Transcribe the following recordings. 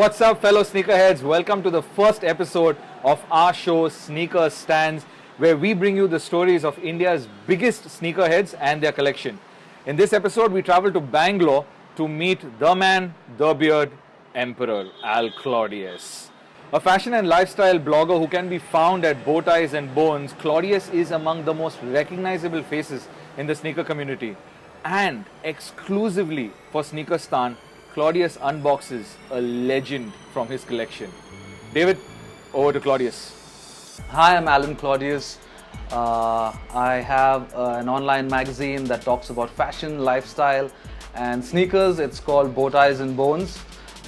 What's up, fellow sneakerheads? Welcome to the first episode of our show, Sneakerstan, where we bring you the stories of India's biggest sneakerheads and their collection. In this episode, we travel to Bangalore to meet the man, the beard, Emperor Claudius. A fashion and lifestyle blogger who can be found at Bow Ties and Bones, Claudius is among the most recognizable faces in the sneaker community. And exclusively for Sneakerstan, Claudius unboxes a legend from his collection. David, over to Claudius. Hi, I'm Alan Claudius. I have an online magazine that talks about fashion, lifestyle, and sneakers. It's called Bow Ties and Bones.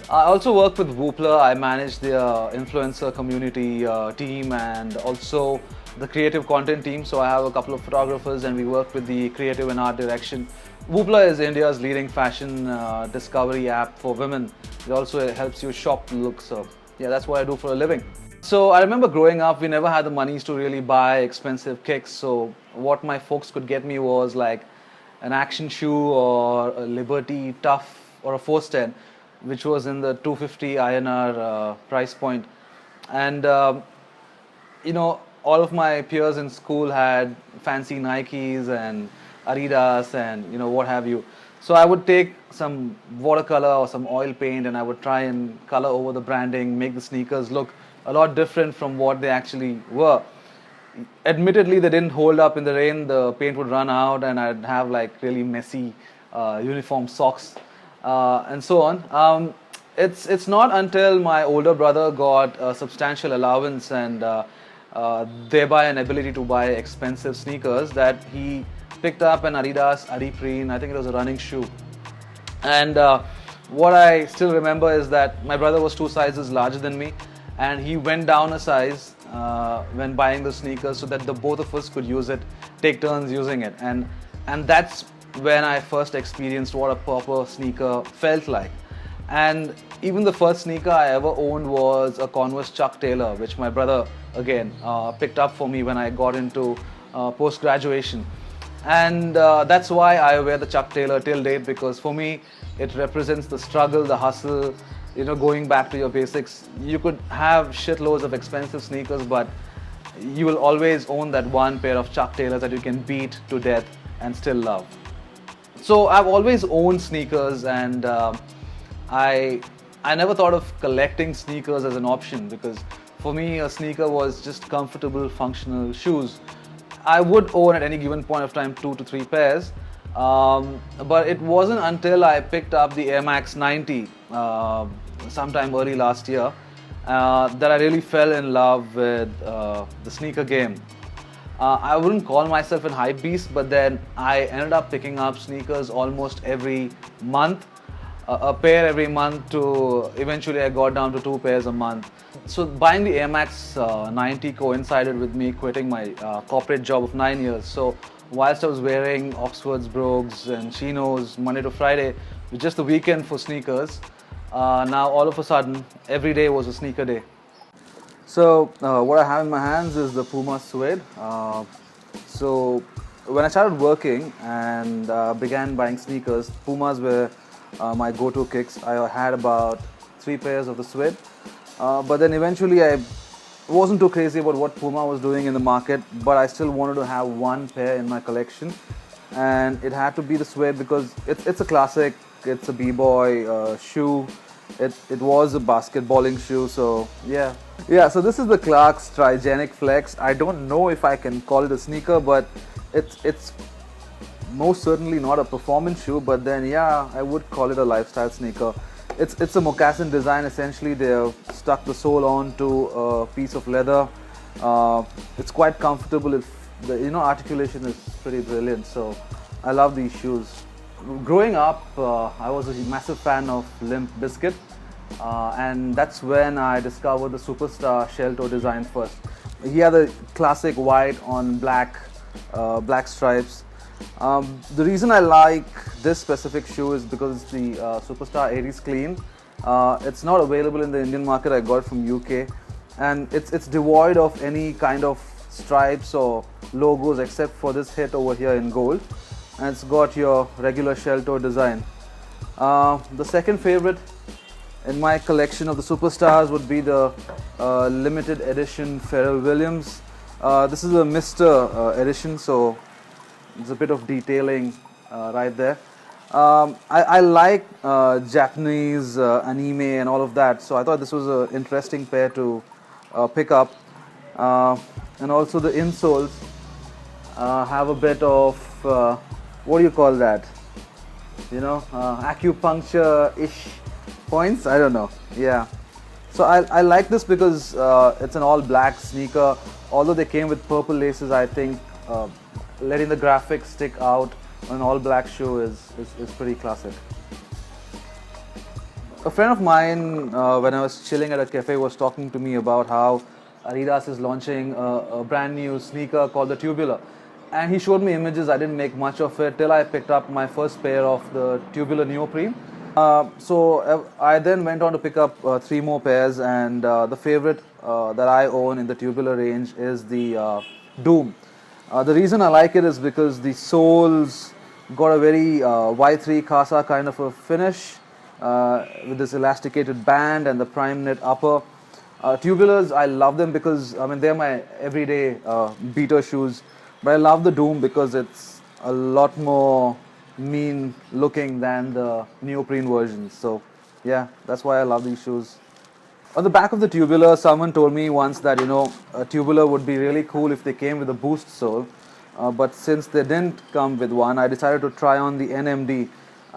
I also work with Tubular. I manage the influencer community team and also the creative content team. So I have a couple of photographers and we work with the creative and art direction. Tubular is India's leading fashion discovery app for women. It also helps you shop looks. So yeah, that's what I do for a living. So I remember growing up, we never had the monies to really buy expensive kicks. So what my folks could get me was like an action shoe or a Liberty Tough or a 410, which was in the 250 INR price point. And all of my peers in school had fancy Nikes and Adidas and what have you. So I would take some watercolor or some oil paint and I would try and color over the branding, make the sneakers look a lot different from what they actually were. Admittedly, they didn't hold up in the rain. The paint would run out and I'd have like really messy uniform socks and so on. It's not until my older brother got a substantial allowance and thereby an ability to buy expensive sneakers that he picked up an Adidas Adiprene. I think it was a running shoe. And what I still remember is that my brother was 2 sizes larger than me and he went down a size when buying the sneakers so that the both of us could use it, take turns using it. And that's when I first experienced what a proper sneaker felt like. And even the first sneaker I ever owned was a Converse Chuck Taylor, which my brother again picked up for me when I got into post-graduation. And that's why I wear the Chuck Taylor till date, because for me it represents the struggle, the hustle, going back to your basics. You could have shitloads of expensive sneakers, but you will always own that one pair of Chuck Taylors that you can beat to death and still love. So I've always owned sneakers and I never thought of collecting sneakers as an option, because for me a sneaker was just comfortable, functional shoes. I would own at any given point of time 2 to 3 pairs, but it wasn't until I picked up the Air Max 90 sometime early last year that I really fell in love with the sneaker game. I wouldn't call myself an hype beast, but then I ended up picking up sneakers almost every month, a pair every month, to eventually I got down to 2 pairs a month. So buying the Air Max 90 coincided with me quitting my corporate job of 9 years. So whilst I was wearing Oxfords, Brogues and Chinos Monday to Friday, with just the weekend for sneakers, now all of a sudden every day was a sneaker day. So what I have in my hands is the Puma Suede. So when I started working and began buying sneakers, Pumas were my go-to kicks. I had about 3 pairs of the Suede. But then eventually I wasn't too crazy about what Puma was doing in the market, but I still wanted to have 1 pair in my collection, and it had to be the Suede because it's a classic, it's a b-boy shoe, it was a basketballing shoe, so yeah. So this is the Clark's Trigenic Flex. I don't know if I can call it a sneaker, but it's most certainly not a performance shoe, but then yeah, I would call it a lifestyle sneaker. It's a moccasin design. Essentially, they've stuck the sole onto a piece of leather. It's quite comfortable. The articulation is pretty brilliant. So I love these shoes. Growing up, I was a massive fan of Limp Bizkit, and that's when I discovered the Superstar shell toe design first. He had a classic white on black stripes. The reason I like this specific shoe is because the Superstar Aries Clean. It's not available in the Indian market. I got it from UK, and it's devoid of any kind of stripes or logos except for this hit over here in gold, and it's got your regular shell toe design. The second favorite In my collection of the superstars would be the limited edition Pharrell Williams. This is a Mr. Edition, so there's a bit of detailing right there. I like Japanese anime and all of that, so I thought this was an interesting pair to pick up. And also the insoles have a bit of, what do you call that? You know, acupuncture-ish points? I don't know. Yeah. So I like this because it's an all black sneaker. Although they came with purple laces, I think letting the graphics stick out on an all black shoe is pretty classic. A friend of mine, when I was chilling at a cafe, was talking to me about how Adidas is launching a brand new sneaker called the Tubular. And he showed me images. I didn't make much of it till I picked up my first pair of the Tubular neoprene. So I then went on to pick up 3 more pairs, and the favorite that I own in the Tubular range is the Doom. The reason I like it is because the soles got a very Y3 Casa kind of a finish with this elasticated band and the prime knit upper. Tubulars, I love them because, I mean, they're my everyday beater shoes. But I love the Doom because it's a lot more mean looking than the neoprene versions. So yeah, that's why I love these shoes. On the back of the Tubular, someone told me once that, you know, a Tubular would be really cool if they came with a boost sole. But since they didn't come with one, I decided to try on the NMD.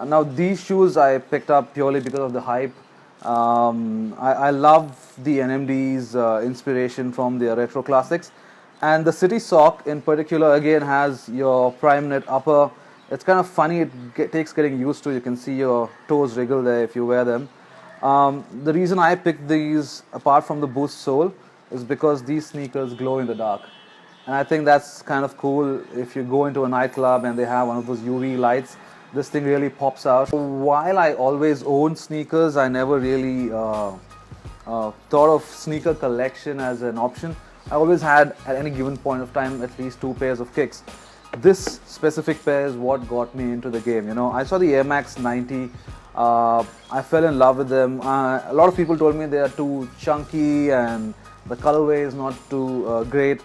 Now these shoes I picked up purely because of the hype. I love the NMD's inspiration from their retro classics. And the City Sock in particular again has your prime knit upper. It's kind of funny, it takes getting used to. You can see your toes wriggle there if you wear them. The reason I picked these apart from the boost sole is because these sneakers glow in the dark. And I think that's kind of cool. If you go into a nightclub and they have one of those UV lights, this thing really pops out. While I always owned sneakers, I never really thought of sneaker collection as an option. I always had, at any given point of time, at least 2 pairs of kicks. This specific pair is what got me into the game. You know, I saw the Air Max 90. I fell in love with them. A lot of people told me they are too chunky and the colorway is not too great.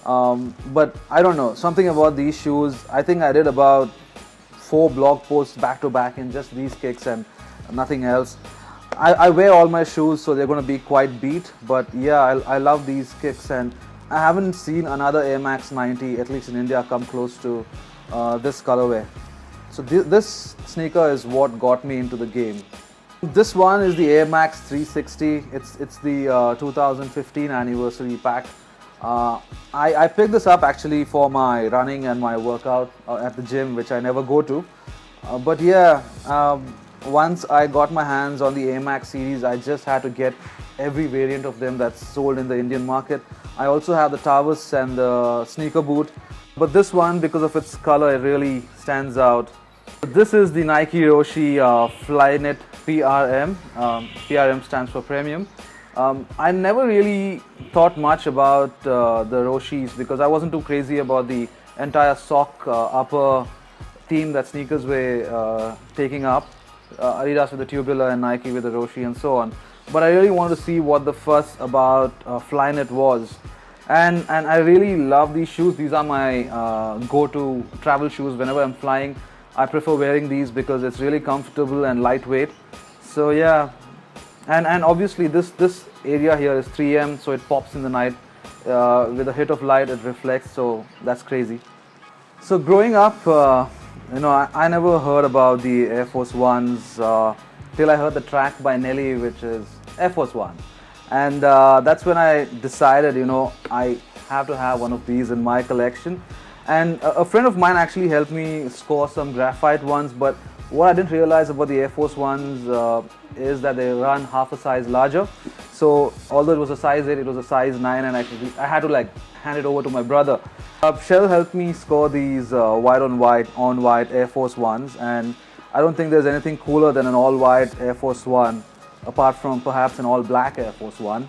But I don't know, something about these shoes. I think I did about 4 blog posts back to back in just these kicks and nothing else. I wear all my shoes, so they're going to be quite beat, but yeah, I love these kicks, and I haven't seen another Air Max 90, at least in India, come close to this colorway. So this sneaker is what got me into the game. This one is the Air Max 360. It's the 2015 anniversary pack. I picked this up actually for my running and my workout at the gym, which I never go to. But yeah, once I got my hands on the Air Max series, I just had to get every variant of them that's sold in the Indian market. I also have the Tavis and the sneaker boot, but this one, because of its color, it really stands out. This is the Nike Roshe Flyknit PRM. PRM stands for premium. I never really thought much about the Roshes because I wasn't too crazy about the entire sock upper theme that sneakers were taking up. Adidas with the Tubular and Nike with the Roshe and so on. But I really wanted to see what the fuss about Flyknit was. And I really love these shoes. These are my go-to travel shoes whenever I'm flying. I prefer wearing these because it's really comfortable and lightweight. So yeah, and obviously this area here is 3M, so it pops in the night. With a hit of light, it reflects, so that's crazy. So growing up, you know, I never heard about the Air Force Ones till I heard the track by Nelly, which is Air Force One. And that's when I decided, you know, I have to have one of these in my collection. And a friend of mine actually helped me score some graphite ones, but what I didn't realize about the Air Force Ones is that they run half a size larger. So although it was a size 8, it was a size 9, and I had to like hand it over to my brother. Shell helped me score these white on white Air Force Ones, and I don't think there's anything cooler than an all white Air Force One, apart from perhaps an all black Air Force One.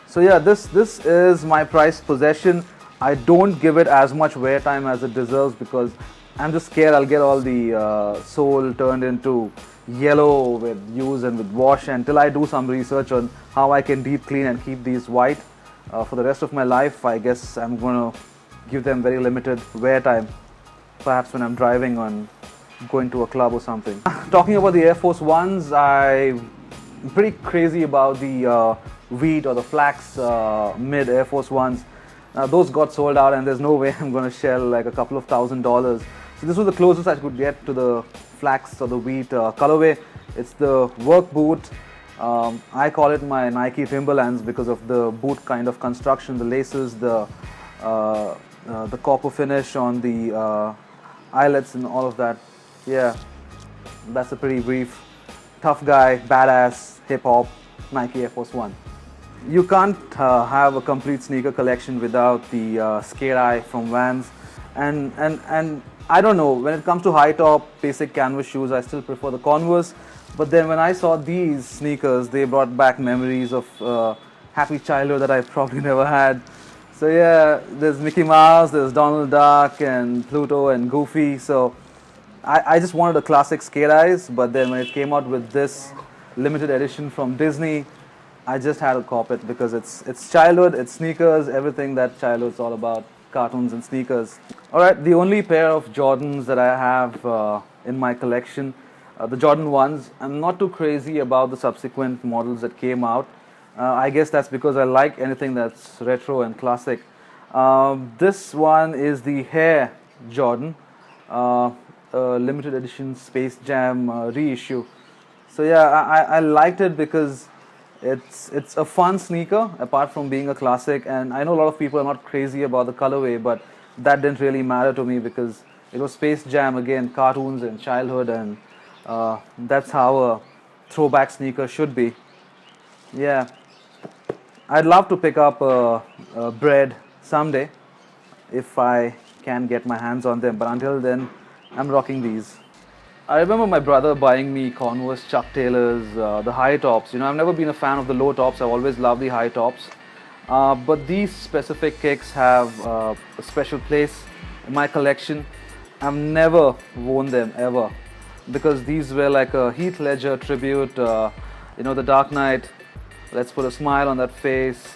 So yeah, this is my prized possession. I don't give it as much wear time as it deserves because I'm just scared I'll get all the sole turned into yellow with use and with wash, until I do some research on how I can deep clean and keep these white for the rest of my life. I guess I'm going to give them very limited wear time, perhaps when I'm driving on going to a club or something. Talking about the Air Force Ones, I'm pretty crazy about the wheat or the flax mid Air Force Ones. Those got sold out and there's no way I'm going to shell like a couple of $1,000s. So this was the closest I could get to the flax or the wheat colorway. It's the work boot. I call it my Nike Timberlands because of the boot kind of construction, the laces, the copper finish on the eyelets and all of that. Yeah, that's a pretty brief, tough guy, badass, hip-hop Nike Air Force One. You can't have a complete sneaker collection without the skate eye from Vans, and I don't know, when it comes to high top basic canvas shoes, I still prefer the Converse. But then when I saw these sneakers, they brought back memories of happy childhood that I probably never had. So yeah, there's Mickey Mouse, there's Donald Duck and Pluto and Goofy. So I just wanted a classic skate eyes, but then when it came out with this limited edition from Disney, I just had to cop it because it's childhood, it's sneakers, everything that childhood's all about, cartoons and sneakers. Alright, the only pair of Jordans that I have in my collection, the Jordan 1s. I'm not too crazy about the subsequent models that came out. I guess that's because I like anything that's retro and classic. This one is the Hair Jordan, limited edition Space Jam reissue. So yeah, I liked it because it's a fun sneaker apart from being a classic, and I know a lot of people are not crazy about the colorway, but that didn't really matter to me because it was Space Jam, again, cartoons and childhood, and that's how a throwback sneaker should be. Yeah, I'd love to pick up a Bread someday if I can get my hands on them, but until then I'm rocking these. I remember my brother buying me Converse Chuck Taylors, the high tops. You know, I've never been a fan of the low tops. I've always loved the high tops. But these specific kicks have a special place in my collection. I've never worn them ever because these were like a Heath Ledger tribute. You know, the Dark Knight. Let's put a smile on that face.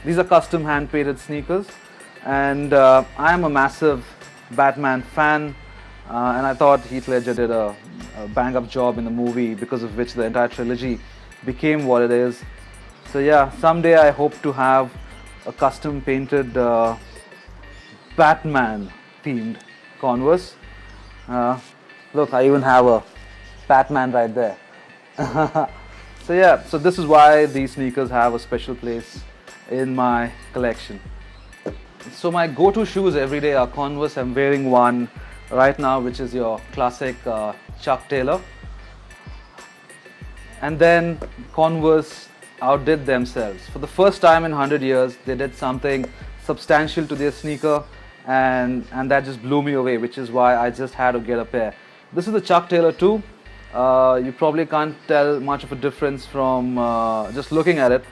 These are custom hand-painted sneakers, and I am a massive Batman fan. And I thought Heath Ledger did a bang-up job in the movie, because of which the entire trilogy became what it is. So yeah, someday I hope to have a custom painted Batman themed Converse. Look, I even have a Batman right there. So yeah, so this is why these sneakers have a special place in my collection. So my go-to shoes every day are Converse. I'm wearing one right now, which is your classic Chuck Taylor. And then Converse outdid themselves. For the first time in 100 years, they did something substantial to their sneaker, and that just blew me away, which is why I just had to get a pair. This is the Chuck Taylor 2. You probably can't tell much of a difference from just looking at it,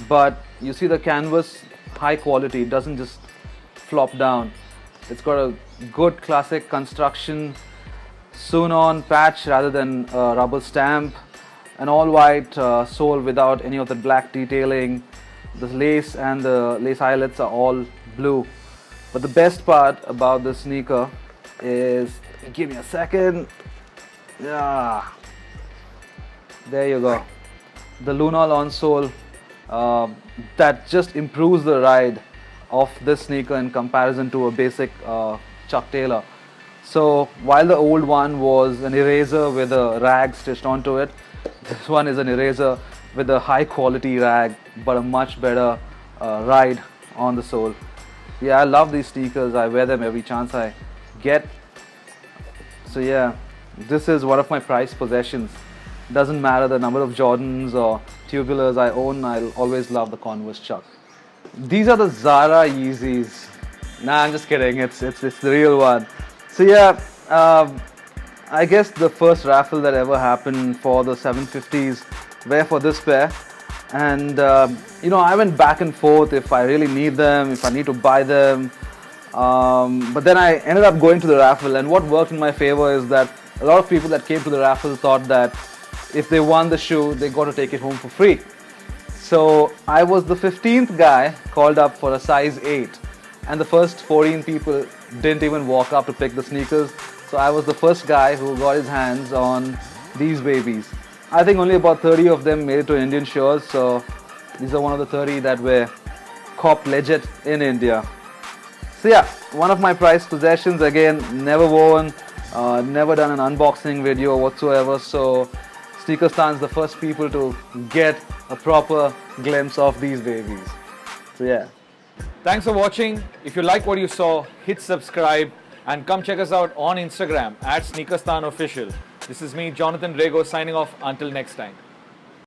but you see the canvas, high quality, it doesn't just flop down. It's got a good classic construction, sewn on patch rather than a rubber stamp, an all white sole without any of the black detailing. The lace and the lace eyelets are all blue. But the best part about this sneaker is, give me a second. Yeah, there you go. The Lunal on sole that just improves the ride of this sneaker in comparison to a basic Chuck Taylor. So while the old one was an eraser with a rag stitched onto it, this one is an eraser with a high quality rag but a much better ride on the sole. Yeah, I love these sneakers. I wear them every chance I get. So yeah, this is one of my prized possessions. Doesn't matter the number of Jordans or Tubulars I own, I'll always love the Converse Chuck. These are the Zara Yeezys. Nah, I'm just kidding. It's the real one. So yeah, I guess the first raffle that ever happened for the 750s were for this pair. And you know, I went back and forth if I really need them, if I need to buy them. But then I ended up going to the raffle, and what worked in my favor is that a lot of people that came to the raffle thought that if they won the shoe, they got to take it home for free. So I was the 15th guy called up for a size 8, and the first 14 people didn't even walk up to pick the sneakers. So I was the first guy who got his hands on these babies. I think only about 30 of them made it to Indian shores, so these are one of the 30 that were cop legit in India. So yeah, one of my prized possessions, again, never worn, never done an unboxing video whatsoever, so Sneakerstan's the first people to get a proper glimpse of these babies. So yeah. Thanks for watching. If you like what you saw, hit subscribe and come check us out on Instagram at Sneakerstan Official. This is me, Jonathan Rego, signing off until next time.